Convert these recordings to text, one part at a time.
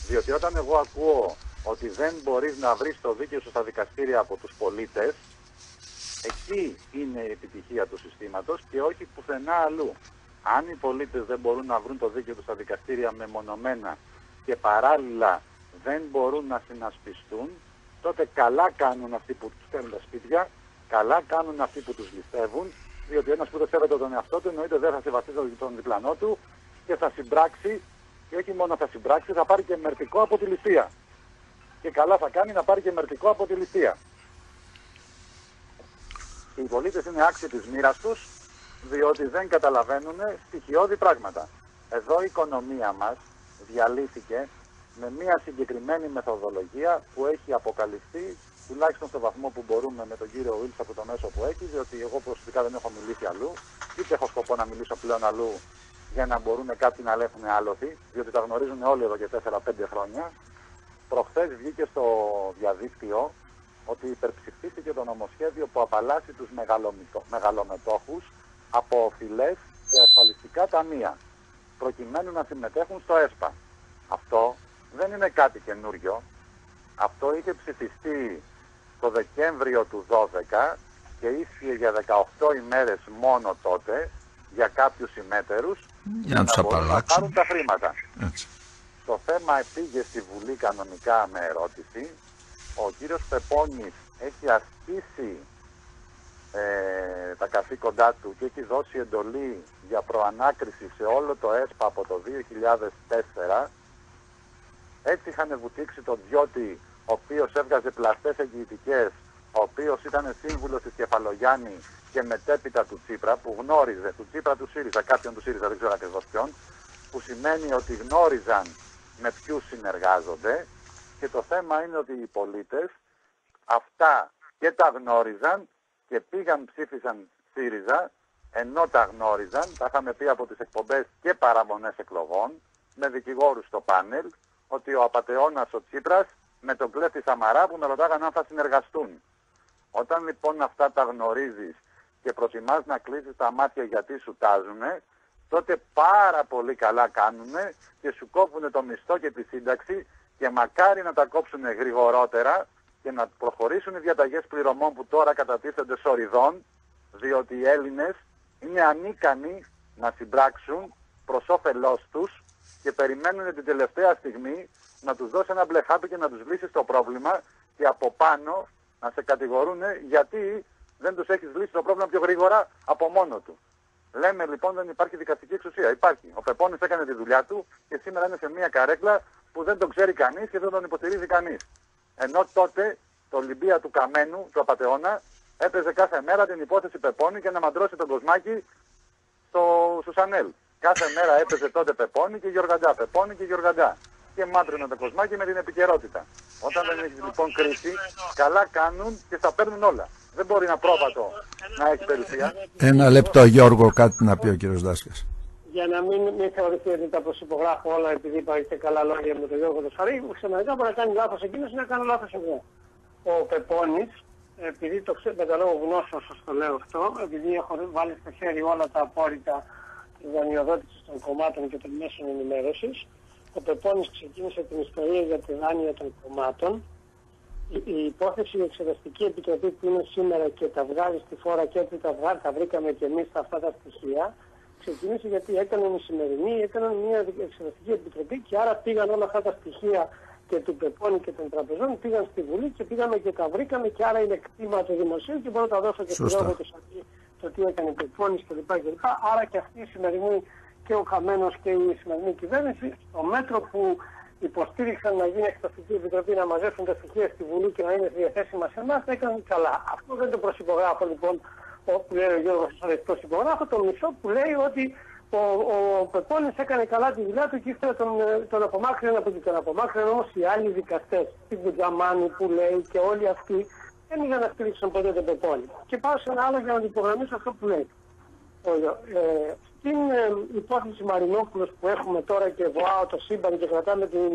Διότι όταν εγώ ακούω ότι δεν μπορείς να βρεις το δίκαιο σου στα δικαστήρια από τους πολίτες, εκεί είναι η επιτυχία του συστήματος και όχι πουθενά αλλού. Αν οι πολίτες δεν μπορούν να βρουν το δίκαιο τους στα δικαστήρια μεμονωμένα και παράλληλα δεν μπορούν να συνασπιστούν, τότε καλά κάνουν αυτοί που τους στέλνουν τα σπίτια, καλά κάνουν αυτοί που τους ληστεύουν, διότι ένας που δεν σέβεται τον εαυτό του εννοείται δεν θα σεβαστεί τον διπλανό του και θα συμπράξει, και όχι μόνο θα συμπράξει, θα πάρει και μερτικό από τη ληστεία. Και καλά θα κάνει να πάρει και μερτικό από τη ληστεία. Οι πολίτες είναι άξιοι της μοίρας τους, διότι δεν καταλαβαίνουν στοιχειώδη πράγματα. Εδώ η οικονομία μας διαλύθηκε με μια συγκεκριμένη μεθοδολογία που έχει αποκαλυφθεί, τουλάχιστον στο βαθμό που μπορούμε, με τον κύριο Βίλς από το μέσο που έχει, διότι εγώ προσωπικά δεν έχω μιλήσει αλλού, είτε έχω σκοπό να μιλήσω πλέον αλλού για να μπορούν κάποιοι να λέχουν άλοθη, διότι τα γνωρίζουν όλοι εδώ και 4-5 χρόνια. Προχθές βγήκε στο διαδίκτυο ότι υπερψηφίστηκε το νομοσχέδιο που απαλλάσσει τους μεγαλομετόχους από οφειλές και ασφαλιστικά ταμεία, προκειμένου να συμμετέχουν στο ΕΣΠΑ. Αυτό δεν είναι κάτι καινούριο. Αυτό είχε ψηφιστεί το Δεκέμβριο του 2012 και ίσχυε για 18 ημέρες μόνο τότε για κάποιους συμμέτερους για να τους μπορούν να πάρουν τα χρήματα. Έτσι. Το θέμα πήγε στη Βουλή κανονικά με ερώτηση. Ο κύριος Πεπώνης έχει ασκήσει τα καθήκοντά του και έχει δώσει εντολή για προανάκριση σε όλο το ΕΣΠΑ από το 2004. Έτσι είχαν βουτήξει τον Διώτη, ο οποίος έβγαζε πλαστές εγγυητικές, ο οποίος ήταν σύμβουλος της Κεφαλογιάννη και μετέπειτα του Τσίπρα, που γνώριζε, του Τσίπρα του ΣΥΡΙΖΑ, κάποιον του ΣΥΡΙΖΑ, δεν ξέρω ακριβώς ποιον, που σημαίνει ότι γνώριζαν με ποιους συνεργάζονται, και το θέμα είναι ότι οι πολίτες αυτά και τα γνώριζαν και πήγαν ψήφισαν ΣΥΡΙΖΑ, ενώ τα γνώριζαν, τα είχαμε πει από τις εκπομπές και παραμονές εκλογών, με δικηγόρους στο πάνελ, ότι ο απατεώνας ο Τσίπρας με τον κλέφτη Σαμαρά που με ρωτάγαν αν θα συνεργαστούν. Όταν λοιπόν αυτά τα γνωρίζεις και προτιμάς να κλείσεις τα μάτια γιατί σου τάζουνε, τότε πάρα πολύ καλά κάνουνε και σου κόβουνε το μισθό και τη σύνταξη, και μακάρι να τα κόψουν γρηγορότερα και να προχωρήσουν οι διαταγές πληρωμών που τώρα κατατίθενται σοριδών, διότι οι Έλληνες είναι ανίκανοι να συμπράξουν προς όφελός τους και περιμένουν την τελευταία στιγμή να τους δώσει ένα μπλε χάπι και να τους λύσει το πρόβλημα, και από πάνω να σε κατηγορούν γιατί δεν τους έχεις λύσει το πρόβλημα πιο γρήγορα από μόνο του. Λέμε λοιπόν δεν υπάρχει δικαστική εξουσία. Υπάρχει. Ο Πεπώνης έκανε τη δουλειά του και σήμερα είναι σε μια καρέκλα που δεν τον ξέρει κανείς και δεν τον υποστηρίζει κανείς. Ενώ τότε το Ολυμπία του Καμένου, του απατεώνα, έπαιζε κάθε μέρα την υπόθεση Πεπώνη και να μαντρώσει τον Κοσμάκη στο Σανέλ. Κάθε μέρα έπαιζε τότε Πεπώνη και Γιοργαντά, Πεπώνη και Γιοργαντά. Και μάντρωνε τον Κοσμάκη με την επικαιρότητα. Όταν δεν έχει λοιπόν κρίση, καλά κάνουν και θα παίρνουν όλα. Δεν μπορεί ένα πρόβατο να έχει περιουσία. Ένα λεπτό, Γιώργο, κάτι να πει ο κύριος Δάσκας. Για να μην θεωρηθεί ότι τα προσυπογράφω όλα επειδή είπατε καλά λόγια με τον Γιώργο Δοσφαρή, ξεναγικά μπορεί να κάνει λάθος εκείνος ή να κάνω λάθος εγώ. Ο Πεπώνης, επειδή το ξέρω με τα λόγω γνώσεως σας το λέω αυτό, επειδή έχω βάλει στο χέρι όλα τα απόρριτα της δανειοδότησης των κομμάτων και των μέσων ενημέρωσης, ο Πεπώνης ξεκίνησε την ιστορία για τη δάνεια των κομμάτων. Η υπόθεση, η Εξεταστική Επιτροπή που είναι σήμερα και τα βγάζει στη φόρα και έτσι τα βρήκαμε και εμείς αυτά τα στοιχεία, ξεκίνησε γιατί έκαναν οι σημερινοί, έκαναν μια Εξεταστική Επιτροπή και άρα πήγαν όλα αυτά τα στοιχεία και του Πεπώνη και των τραπεζών, πήγαν στη Βουλή και πήγαμε και τα βρήκαμε και άρα είναι κτήμα του δημοσίου και μπορώ να τα δώσω και στη λόγω του το τι έκανε Πεπώνης κλπ. Άρα και αυτή η σημερινή και ο Χαμένος και η σημερινή κυβέρνηση, στο μέτρο που υποστήριξαν να γίνει Εξεταστική Επιτροπή να μαζεύουν τα στοιχεία στη Βουλή και να είναι διαθέσιμα σε εμάς, θα έκαναν καλά. Αυτό δεν το προσυπογράφω λοιπόν, που λέει ο Γιώργος, προσυπογράφω το μισό που λέει ότι ο Πεπώνης έκανε καλά τη δουλειά του και ήθελε τον απομάκρυνε από την απομάκρυνε, όμως οι άλλοι δικαστές, την Κουτζαμάνη που λέει και όλοι αυτοί, δεν είχαν να στηρίξουν ποτέ τον Πεπώνη. Και πάω σε ένα άλλο για να την υπογραμμίσω αυτό που λέει. Στην υπόθεση Μαρινόπουλος που έχουμε τώρα και βοάω το σύμπαν και κρατάμε την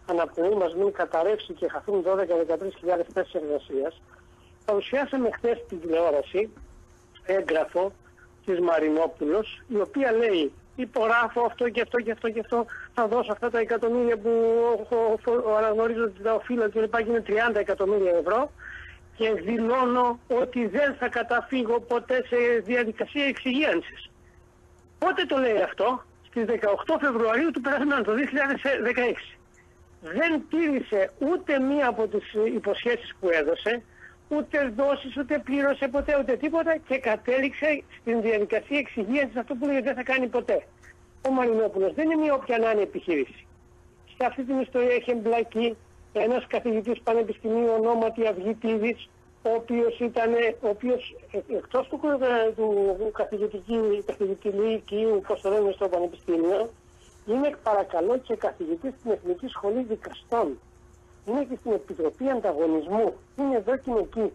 αναπνοή μας μην καταρρεύσει και χαθούν 12-13 χιλιάδες θέσεις εργασίας, παρουσιάσαμε χθες στην τηλεόραση έγγραφο της Μαρινόπουλος, η οποία λέει υπογράφω αυτό και αυτό και αυτό και αυτό, θα δώσω αυτά τα εκατομμύρια που αναγνωρίζω ότι τα οφείλω και λοιπά, και είναι 30 εκατομμύρια ευρώ, και δηλώνω ότι δεν θα καταφύγω ποτέ σε διαδικασία εξυγίανσης. Πότε το λέει αυτό? Στις 18 Φεβρουαρίου του περασμένου, το 2016. Δεν τήρησε ούτε μία από τις υποσχέσεις που έδωσε, ούτε δώσεις, ούτε πλήρωσε ποτέ, ούτε τίποτα, και κατέληξε στην διαδικασία εξυγίανσης, αυτό που λέει δεν θα κάνει ποτέ. Ο Μαρινόπουλος δεν είναι μια όποια να είναι επιχείρηση. Σε αυτή την ιστορία έχει εμπλακεί ένας καθηγητής πανεπιστημίου ονόματι Αυγητίδης, ο οποίος εκτός του καθηγητηλίκιου, πώς το λένε στο πανεπιστήμιο, είναι παρακαλώ και καθηγητής στην Εθνική Σχολή Δικαστών. Είναι και στην Επιτροπή Ανταγωνισμού. Είναι εδώ και είναι εκεί.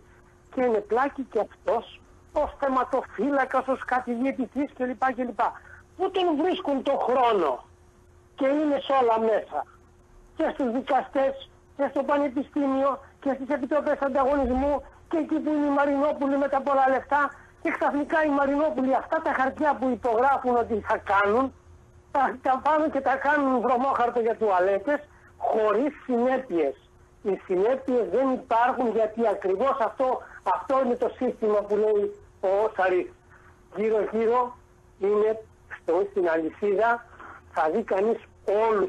Και είναι πλάκι και αυτός ως θεματοφύλακας, ως καθηγητής κλπ. Πού τον βρίσκουν το χρόνο? Και είναι σε όλα μέσα. Και στους δικαστές, και στο πανεπιστήμιο, και στις επιτροπές ανταγωνισμού, και εκεί που είναι οι Μαρινόπουλοι με τα πολλά λεφτά. Και ξαφνικά οι Μαρινόπουλοι αυτά τα χαρτιά που υπογράφουν ότι θα κάνουν, τα πάνε και τα κάνουν βρωμόχαρτο για τουαλέτες, χωρίς συνέπειες. Οι συνέπειες δεν υπάρχουν, γιατί ακριβώς αυτό είναι το σύστημα που λέει ο Σαρίς. Γύρω-γύρω είναι στην αλυσίδα, θα δει κανείς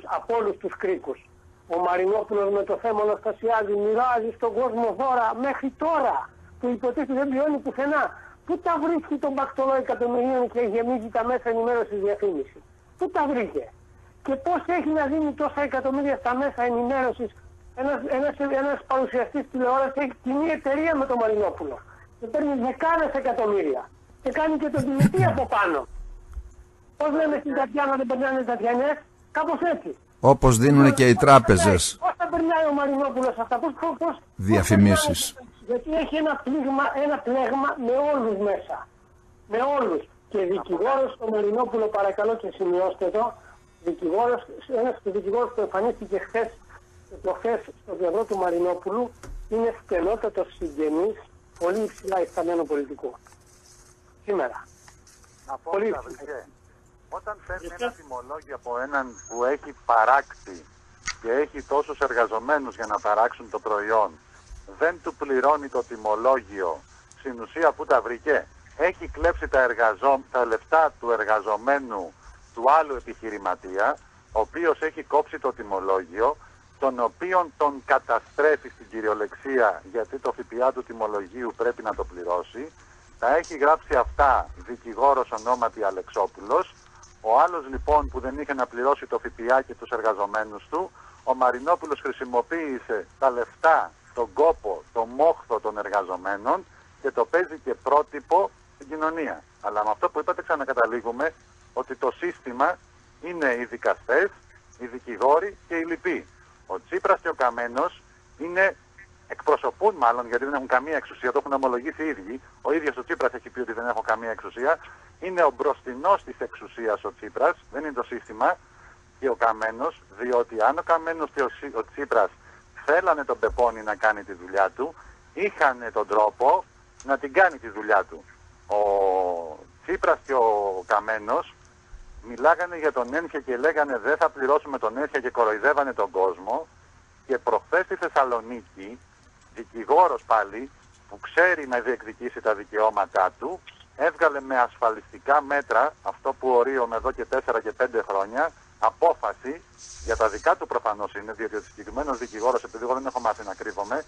από όλους τους κρίκους. Ο Μαρινόπουλος με το θέμα Αναστασιάδη μοιράζει στον κόσμο δώρα μέχρι τώρα, που υποτίθεται δεν πληρώνει πουθενά. Πού τα βρίσκει τον μπακτολό εκατομμυρίων και γεμίζει τα μέσα ενημέρωσης διαφήμιση? Πού τα βρήκε? Και πώς έχει να δίνει τόσα εκατομμύρια στα μέσα ενημέρωσης? Ένας παρουσιαστής τηλεόρασης έχει κοινή εταιρεία με τον Μαρινόπουλο και παίρνει δεκάδες εκατομμύρια και κάνει και τον τηλετή από πάνω. Πώς λέμε στην Τατιάνα δεν περνάνε οι Τατιανές? Κάπως έτσι. Όπως δίνουν και οι τράπεζες. Πώς θα περνάει ο Μαρινόπουλος αυτά? Πώς Διαφημίσεις. Γιατί έχει ένα πλέγμα με όλους μέσα. Με όλους. Και δικηγόρος στο Μαρινόπουλο, παρακαλώ και σημειώστε το, ένας δικηγόρος που εμφανίστηκε χθες και προχθές στο πλευρό του Μαρινόπουλου, είναι στενότατος συγγενής πολύ υψηλά ισταμένο πολιτικό. Σήμερα. Πολύ υψηλά. Όταν παίρνει ένα τιμολόγιο από έναν που έχει παράξει και έχει τόσους εργαζομένους για να παράξουν το προϊόν, δεν του πληρώνει το τιμολόγιο, στην ουσία που τα βρήκε? Έχει κλέψει τα λεφτά του εργαζομένου του άλλου επιχειρηματία, ο οποίος έχει κόψει το τιμολόγιο, τον οποίον τον καταστρέφει στην κυριολεξία, γιατί το ΦΠΑ του τιμολογίου πρέπει να το πληρώσει. Τα έχει γράψει αυτά δικηγόρος ονόματι Αλεξόπουλος. Ο άλλος λοιπόν που δεν είχε να πληρώσει το ΦΠΑ και τους εργαζομένους του, ο Μαρινόπουλος χρησιμοποίησε τα λεφτά, τον κόπο, το μόχθο των εργαζομένων και το παίζει και πρότυπο στην κοινωνία. Αλλά με αυτό που είπατε ξανακαταλήγουμε ότι το σύστημα είναι οι δικαστές, οι δικηγόροι και οι λοιποί. Ο Τσίπρας και ο Καμένος εκπροσωπούν μάλλον, γιατί δεν έχουν καμία εξουσία, το έχουν ομολογήσει οι ίδιοι. Ο ίδιος ο Τσίπρας έχει πει ότι δεν έχω καμία εξουσία. Είναι ο μπροστινός της εξουσίας ο Τσίπρας, δεν είναι το σύστημα, και ο Καμένος, διότι αν ο Καμένος και ο Τσίπρας θέλανε τον Πεπώνη να κάνει τη δουλειά του, είχαν τον τρόπο να την κάνει τη δουλειά του. Ο Τσίπρας και ο Καμένος μιλάγανε για τον Ένφια και λέγανε δεν θα πληρώσουμε τον Ένφια και κοροϊδεύανε τον κόσμο, και προχθές στη Θεσσαλονίκη δικηγόρος πάλι που ξέρει να διεκδικήσει τα δικαιώματά του έβγαλε με ασφαλιστικά μέτρα, αυτό που ορίωμε εδώ και 4 και 5 χρόνια, απόφαση για τα δικά του προφανώς είναι, διότι ο συγκεκριμένος δικηγόρος, επειδή εγώ δεν έχω μάθει να κρύβομαι,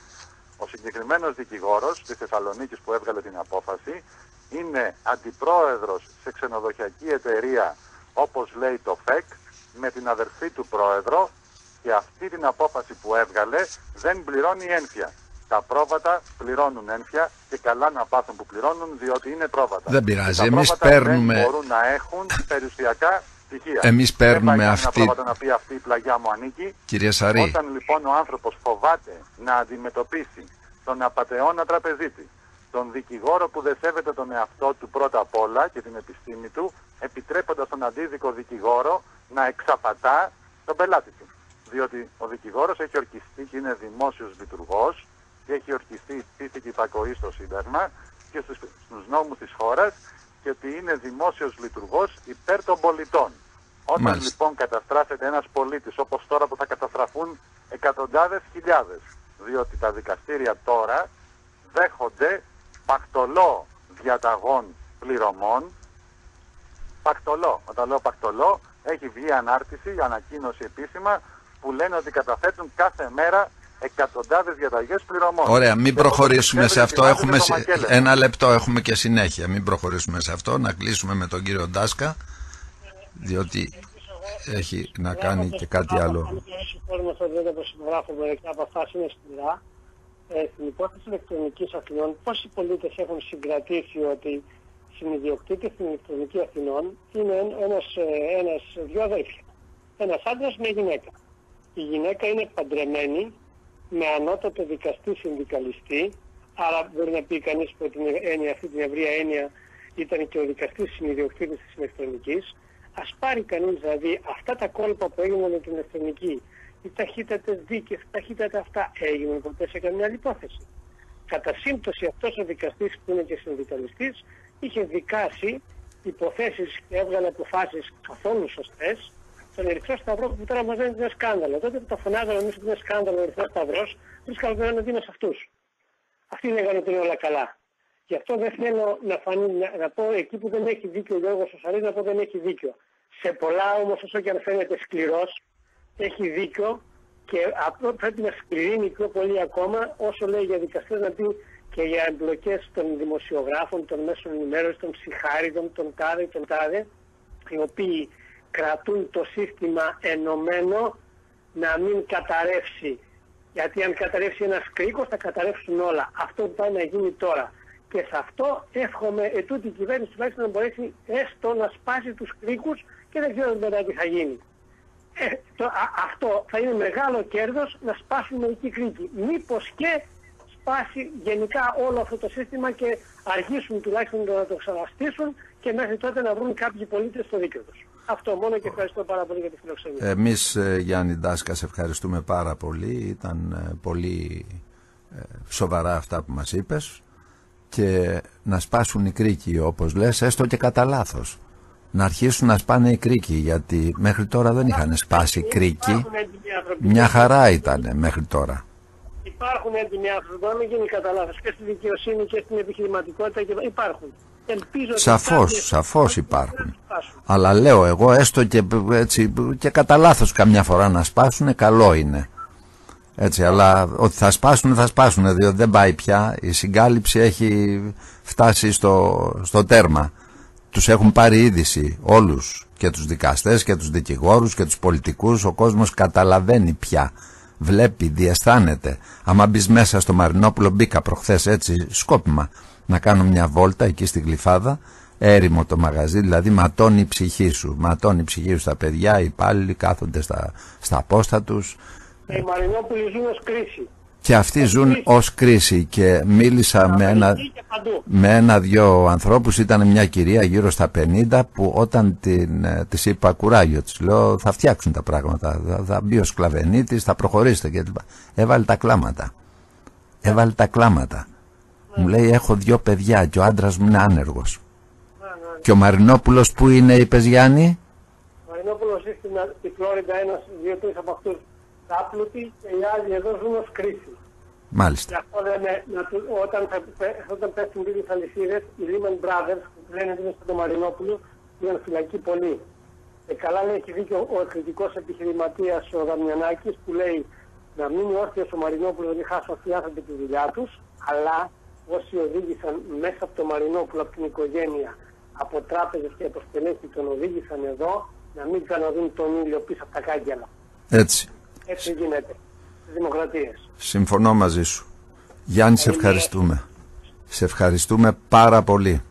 ο συγκεκριμένος δικηγόρος της Θεσσαλονίκης που έβγαλε την απόφαση είναι αντιπρόεδρος σε ξενοδοχειακή εταιρεία όπως λέει το ΦΕΚ με την αδερφή του πρόεδρο, και αυτή την απόφαση που έβγαλε δεν πληρώνει ένφια. Τα πρόβατα πληρώνουν ένφια και καλά να πάθουν που πληρώνουν, διότι είναι πρόβατα. Δεν πειράζει. Τα εμείς πρόβατα παίρνουμε. Δεν μπορούν να έχουν περιουσιακά στοιχεία. Εμείς παίρνουμε αυτή. Δεν πάει να πει αυτή η πλαγιά μου ανήκει. Κυρία Σαρή. Όταν λοιπόν ο άνθρωπος φοβάται να αντιμετωπίσει τον απατεώνα τραπεζίτη, τον δικηγόρο που δεν σέβεται τον εαυτό του πρώτα απ' όλα και την επιστήμη του, επιτρέποντας τον αντίδικο δικηγόρο να εξαπατά τον πελάτη του. Διότι ο δικηγόρος έχει ορκιστεί και είναι δημόσιος λειτουργός και έχει ορκιστεί πίστη και υπακοή στο Σύνταγμα και στους νόμους της χώρας και ότι είναι δημόσιος λειτουργός υπέρ των πολιτών. Όταν Μάλιστα. λοιπόν καταστράφεται ένας πολίτης, όπως τώρα που θα καταστραφούν εκατοντάδες χιλιάδες, διότι τα δικαστήρια τώρα δέχονται πακτολό διαταγών πληρωμών. Πακτολό. Όταν λέω πακτολό, έχει βγει ανάρτηση, ανακοίνωση επίσημα, που λένε ότι καταθέτουν κάθε μέρα εκατοντάδες διαταγές πληρωμών. Ωραία, μην προχωρήσουμε σε αυτό. Έχουμε Μακέλε. ένα λεπτό, έχουμε και συνέχεια. Μην προχωρήσουμε σε αυτό. Να κλείσουμε με τον κύριο Ντάσκα, διότι έχει να κάνει και κάτι άλλο. Αν δεν προσυπογράφω μερικά από αυτά είναι σκληρά. Στην υπόθεση ηλεκτρονικής Αθηνών, πόσοι πολίτες έχουν συγκρατήσει ότι συνειδιοκτήτης στην ηλεκτρονική Αθηνών είναι δύο αδέρφια. Ένας άντρας, μια γυναίκα. Η γυναίκα είναι παντρεμένη με ανώτατο δικαστή συνδικαλιστή, άρα μπορεί να πει κανείς που αυτή την ευρεία έννοια ήταν και ο δικαστής συνειδιοκτήτης της ηλεκτρονικής. Ας πάρει κανείς δηλαδή αυτά τα κόλπα που έγιναν με την ηλεκτρονική, οι ταχύτατες δίκες, ταχύτατα αυτά έγιναν ποτέ σε καμιά άλλη υπόθεση. Κατά σύμπτωση αυτός ο δικαστής που είναι και συνδικαλιστής είχε δικάσει υποθέσεις και έβγαλε αποφάσεις καθόλου σωστές στον Ερυθρό Σταυρό που τώρα μας λένε ένα σκάνδαλο. Τότε που τα φωνάζαμε εμείς ότι είναι σκάνδαλο ο Ερυθρός Σταυρός, βρίσκαμε να δίνω σε αυτούς. Αυτοί λέγανε ότι είναι όλα καλά. Γι' αυτό δεν θέλω να πω εκεί που δεν έχει δίκιο ο Γιώργος ο Σαρής, να πω δεν έχει δίκιο. Σε πολλά όμως, όσο και αν φαίνεται σκληρός, έχει δίκιο και πρέπει να σκληρύνει πιο πολύ ακόμα όσο λέει για δικαστές, να πει και για εμπλοκές των δημοσιογράφων, των μέσων ενημέρωσης, των ψυχάριδων, των τάδε, οι οποίοι κρατούν το σύστημα ενωμένο να μην καταρρεύσει. Γιατί αν καταρρεύσει ένας κρίκος θα καταρρεύσουν όλα. Αυτό που πάει να γίνει τώρα. Και σε αυτό εύχομαι ετούτη η κυβέρνηση τουλάχιστον να μπορέσει έστω να σπάσει τους κρίκους και δεν ξέρω μετά τι θα γίνει. Αυτό θα είναι μεγάλο κέρδος να σπάσουν μερικοί κρίκοι. Μήπως και σπάσει γενικά όλο αυτό το σύστημα και αργήσουν τουλάχιστον να το ξαναστήσουν και μέχρι τότε να βρουν κάποιοι πολίτες στο δίκαιο τους. Αυτό μόνο και ευχαριστώ πάρα πολύ για τη φιλοξενία. Εμείς, Γιάννη Ντάσκα, σε ευχαριστούμε πάρα πολύ. Ήταν πολύ σοβαρά αυτά που μας είπες. Και να σπάσουν οι κρίκοι, όπως λες, έστω και κατά λάθος. Να αρχίσουν να σπάνε οι κρίκοι, γιατί μέχρι τώρα δεν είχαν σπάσει κρίκοι. Μια χαρά ήταν μέχρι τώρα. Υπάρχουν έντιμοι άνθρωποι, να μην γίνει κατά λάθος, και στη δικαιοσύνη και στην επιχειρηματικότητα και υπάρχουν. Σαφώς υπάρχουν. Αλλά λέω εγώ, έστω και, έτσι, και κατά λάθος καμιά φορά να σπάσουν, καλό είναι. Έτσι, αλλά ότι θα σπάσουν, διότι δεν πάει πια. Η συγκάλυψη έχει φτάσει στο τέρμα. Τους έχουν πάρει είδηση όλους, και τους δικαστές και τους δικηγόρους και τους πολιτικούς. Ο κόσμος καταλαβαίνει πια, βλέπει, διαισθάνεται. Άμα μπεις μέσα στο Μαρινόπουλο, μπήκα προχθές έτσι σκόπιμα να κάνω μια βόλτα εκεί στη Γλυφάδα, έρημο το μαγαζί, δηλαδή ματώνει η ψυχή σου, τα παιδιά, οι υπάλληλοι κάθονται στα πόστα τους. Οι Μαρινόπουλοι ζουν ως κρίση. Και αυτοί ζουν ως κρίση. Και μίλησα με ένα-δυο ανθρώπους, ήταν μια κυρία γύρω στα 50 που όταν της είπα κουράγιο, της λέω θα φτιάξουν τα πράγματα, θα μπει ο σκλαβενίτης, θα προχωρήσετε κλπ. Έβαλε τα κλάματα. Μου λέει έχω 2 παιδιά και ο άντρας μου είναι άνεργος. Και ο Μαρινόπουλος που είναι, είπες Γιάννη? Ο Μαρινόπουλος στη Φλόριντα, 2-3 από αυτούς άπλωτοι και οι άλλοι εδώ ζουν ως κρίση. Μάλιστα. Γι' αυτό λένε, όταν πέφτουν τις αλυσίδες, οι Lehman Brothers, που λένε ότι είναι στον Μαρινόπουλο, είναι φυλακή πολύ. Καλά λέει, έχει δίκιο ο εκρητικός επιχειρηματίας ο Δαμιανάκης που λέει να μείνει όρθιος ο Μαρινόπουλος, δεν χάσουν αυτοί οι άνθρωποι τη δουλειά τους, αλλά όσοι οδήγησαν μέσα από το Μαρινόπουλο, από την οικογένεια, από τράπεζες και από στελέχη τον οδήγησαν εδώ, να μην ξαναδούν τον ήλιο πίσω από τα κάγκελα. Έτσι. Έτσι γίνεται στις δημοκρατίες. Συμφωνώ μαζί σου. Γιάννη, σε ευχαριστούμε. Σε ευχαριστούμε πάρα πολύ.